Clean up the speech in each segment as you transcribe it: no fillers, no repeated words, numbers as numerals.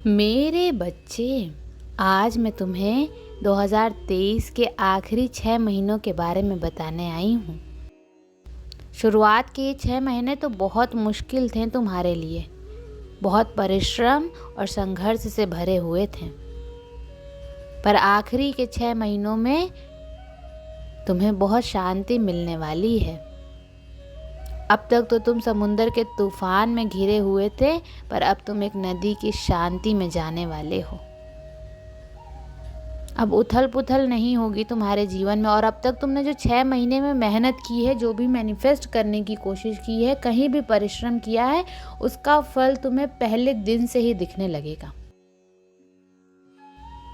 मेरे बच्चे, आज मैं तुम्हें 2023 के आखिरी 6 महीनों के बारे में बताने आई हूँ। शुरुआत के ये 6 महीने तो बहुत मुश्किल थे तुम्हारे लिए, बहुत परिश्रम और संघर्ष से भरे हुए थे। पर आखिरी के 6 महीनों में तुम्हें बहुत शांति मिलने वाली है। अब तक तो तुम समुंदर के तूफान में घिरे हुए थे, पर अब तुम एक नदी की शांति में जाने वाले हो। अब उथल पुथल नहीं होगी तुम्हारे जीवन में। और अब तक तुमने जो 6 महीने में मेहनत की है, जो भी मैनिफेस्ट करने की कोशिश की है, कहीं भी परिश्रम किया है, उसका फल तुम्हें पहले दिन से ही दिखने लगेगा।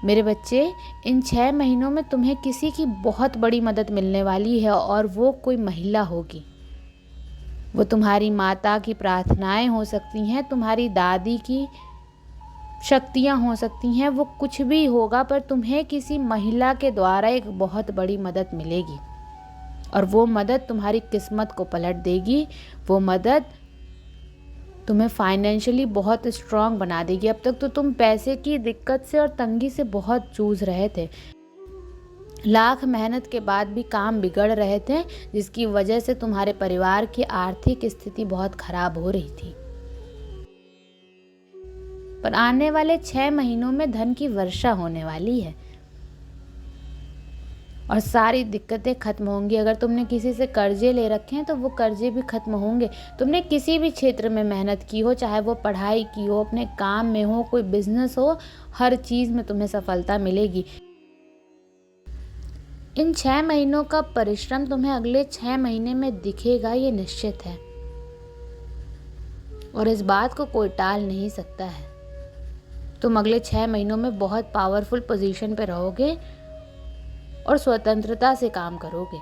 मेरे बच्चे, इन 6 महीनों में तुम्हें किसी की बहुत बड़ी मदद मिलने वाली है, और वो कोई महिला होगी। वो तुम्हारी माता की प्रार्थनाएं हो सकती हैं, तुम्हारी दादी की शक्तियां हो सकती हैं, वो कुछ भी होगा, पर तुम्हें किसी महिला के द्वारा एक बहुत बड़ी मदद मिलेगी। और वो मदद तुम्हारी किस्मत को पलट देगी। वो मदद तुम्हें फाइनेंशियली बहुत स्ट्रांग बना देगी। अब तक तो तुम पैसे की दिक्कत से और तंगी से बहुत जूझ रहे थे। लाख मेहनत के बाद भी काम बिगड़ रहे थे, जिसकी वजह से तुम्हारे परिवार की आर्थिक स्थिति बहुत खराब हो रही थी। पर आने वाले 6 महीनों में धन की वर्षा होने वाली है और सारी दिक्कतें खत्म होंगी। अगर तुमने किसी से कर्जे ले रखे हैं तो वो कर्जे भी खत्म होंगे। तुमने किसी भी क्षेत्र में मेहनत की हो, चाहे वो पढ़ाई की हो, अपने काम में हो, कोई बिजनेस हो, हर चीज में तुम्हें सफलता मिलेगी। इन 6 महीनों का परिश्रम तुम्हें अगले 6 महीने में दिखेगा, ये निश्चित है। और इस बात को कोई टाल नहीं सकता है। तुम अगले 6 महीनों में बहुत पावरफुल पोजीशन पे रहोगे और स्वतंत्रता से काम करोगे।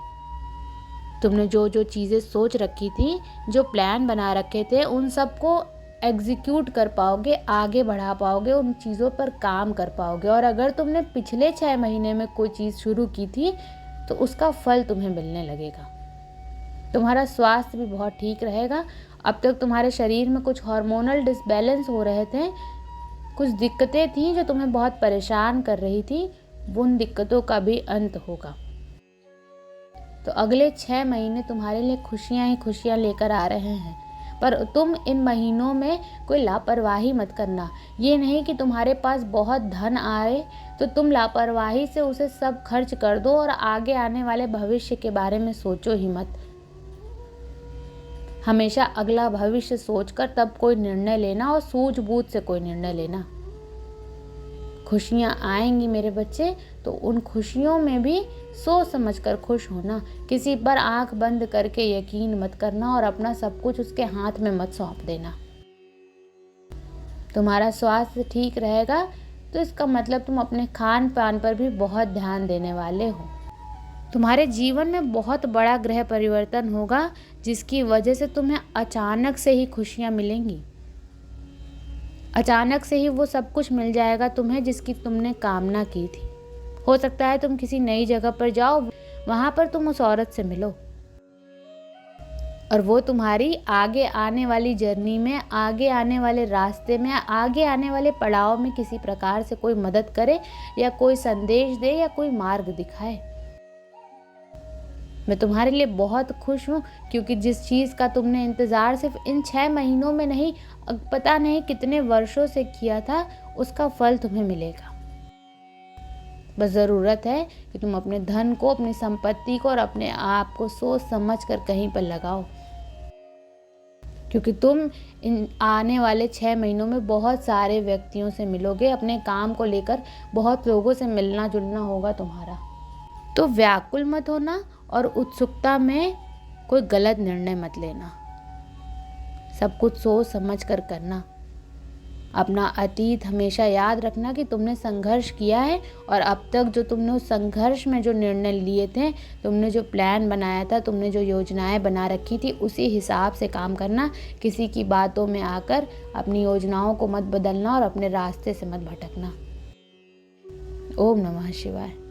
तुमने जो जो चीज़ें सोच रखी थी, जो प्लान बना रखे थे, उन सबको एग्जीक्यूट कर पाओगे, आगे बढ़ा पाओगे, उन चीज़ों पर काम कर पाओगे। और अगर तुमने पिछले 6 महीने में कोई चीज़ शुरू की थी तो उसका फल तुम्हें मिलने लगेगा। तुम्हारा स्वास्थ्य भी बहुत ठीक रहेगा। अब तक तुम्हारे शरीर में कुछ हार्मोनल डिसबैलेंस हो रहे थे, कुछ दिक्कतें थी जो तुम्हें बहुत परेशान कर रही थी, उन दिक्कतों का भी अंत होगा। तो अगले 6 महीने तुम्हारे लिए खुशियां ही खुशियां लेकर आ रहे हैं। पर तुम इन महीनों में कोई लापरवाही मत करना। ये नहीं कि तुम्हारे पास बहुत धन आए तो तुम लापरवाही से उसे सब खर्च कर दो और आगे आने वाले भविष्य के बारे में सोचो ही मत। हमेशा अगला भविष्य सोचकर तब कोई निर्णय लेना, और सूझबूझ से कोई निर्णय लेना। खुशियाँ आएंगी मेरे बच्चे, तो उन खुशियों में भी सोच समझकर खुश होना। किसी पर आंख बंद करके यकीन मत करना और अपना सब कुछ उसके हाथ में मत सौंप देना। तुम्हारा स्वास्थ्य ठीक रहेगा तो इसका मतलब तुम अपने खान पान पर भी बहुत ध्यान देने वाले हो। तुम्हारे जीवन में बहुत बड़ा ग्रह परिवर्तन होगा, जिसकी वजह से तुम्हें अचानक से ही खुशियाँ मिलेंगी। अचानक से ही वो सब कुछ मिल जाएगा तुम्हें जिसकी तुमने कामना की थी। हो सकता है तुम किसी नई जगह पर जाओ, वहां पर तुम उस औरत से मिलो और वो तुम्हारी आगे आने वाली जर्नी में, आगे आने वाले रास्ते में, आगे आने वाले पड़ाव में किसी प्रकार से कोई मदद करे या कोई संदेश दे या कोई मार्ग दिखाए। मैं तुम्हारे लिए बहुत खुश हूँ, क्योंकि जिस चीज़ का तुमने इंतज़ार सिर्फ इन 6 महीनों में नहीं, पता नहीं कितने वर्षों से किया था, उसका फल तुम्हें मिलेगा। बस ज़रूरत है कि तुम अपने धन को, अपनी संपत्ति को और अपने आप को सोच समझ कर कहीं पर लगाओ, क्योंकि तुम इन आने वाले 6 महीनों में बहुत सारे व्यक्तियों से मिलोगे। अपने काम को लेकर बहुत लोगों से मिलना जुलना होगा तुम्हारा। तो व्याकुल मत होना और उत्सुकता में कोई गलत निर्णय मत लेना। सब कुछ सोच समझ कर करना। अपना अतीत हमेशा याद रखना कि तुमने संघर्ष किया है, और अब तक जो तुमने उस संघर्ष में जो निर्णय लिए थे, तुमने जो प्लान बनाया था, तुमने जो योजनाएं बना रखी थी, उसी हिसाब से काम करना। किसी की बातों में आकर अपनी योजनाओं को मत बदलना और अपने रास्ते से मत भटकना। ओम नमः शिवाय।